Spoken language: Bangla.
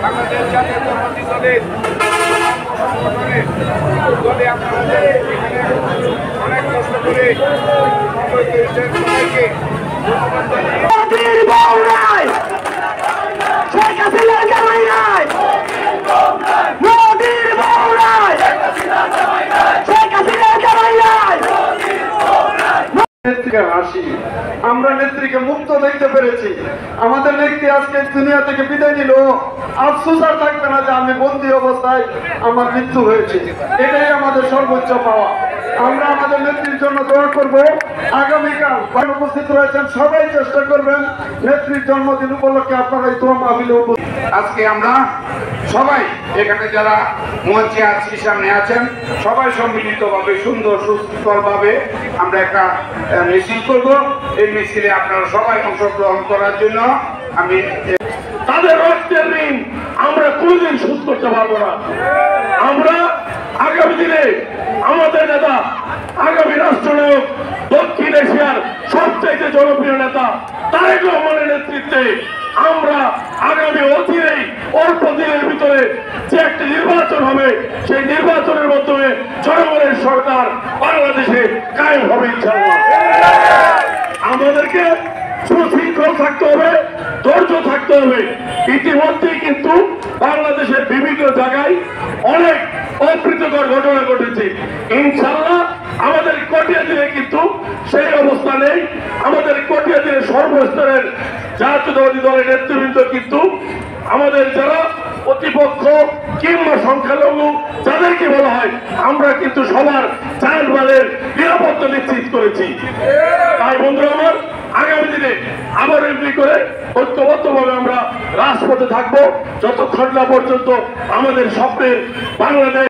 বাংলাদেশ জাতীয়তাবাদী দলের দলে আপনারা এখানে অনেক কষ্ট করে সবাইকে হাসি আমরা নেত্রীকে মুক্ত দেখতে পেরেছি। আমাদের নেত্রী আজকে দুনিয়া থেকে বিদায় নিল, আফসোস আর থাকবে না যে আমি বন্দী অবস্থায় আমার মৃত্যু হয়েছে। এটাই আমাদের সর্বোচ্চ পাওয়া। আমরা আমাদের নেত্রীর জন্য দোয়া করব। আগামীকাল উপস্থিত রয়েছেন, সবাই চেষ্টা করবেন নেত্রীর জন্মদিন উপলক্ষে আপনারা এই দোয়া মাহফিলে আজকে আমরা সবাই এখানে যারা মঞ্চে আছি, সামনে আছেন, সবাই সম্মিলিতভাবে সুন্দর সুস্থভাবে আমরা একটা মিছিল করব। এই মিছিলে আপনারা সবাই অংশগ্রহণ করার জন্য আমি তাদের রক্তের ঋণ আমরা কোনদিন শোধ করতে পারবো না। আমরা আগামী দিনে আমাদের নেতা, আগামী রাষ্ট্রনায়ক, দক্ষিণ এশিয়ার সবচাইতে জনপ্রিয় নেতা তারেক রহমানের নেতৃত্বে আমরা আগামী অচিরেই অল্প দিনের ভিতরে যে একটি নির্বাচন হবে, সেই নির্বাচনের মাধ্যমে জনগণের সরকার বাংলাদেশে কায়েম হবে ইনশাআল্লাহ। আমাদেরকে সুশৃঙ্খল থাকতে হবে, ধৈর্য থাকতে হবে। ইতিমধ্যেই কিন্তু বাংলাদেশের বিভিন্ন জায়গায় অনেক অপ্রীতিকর ঘটনা ঘটেছে। ইনশাআল্লাহ আমাদের কটিয়াদীরে কিন্তু সেই অবস্থা নেই। আমাদের কটিয়াদীরের সর্বস্তরের জাতীয়তাবাদী দলের নেতৃবৃন্দ কিন্তু আমাদের যারা প্রতিপক্ষ কিংবা সংখ্যালঘু যাদেরকে বলা হয়, আমরা কিন্তু সবার জানমালের নিরাপত্তা নিশ্চিত করেছি। তাই বন্ধুরা আমার, আগামী দিনে আবার এমনি করে ঐক্যবদ্ধভাবে আমরা রাজপথে থাকবো যতক্ষণ না পর্যন্ত আমাদের স্বপ্নের বাংলাদেশ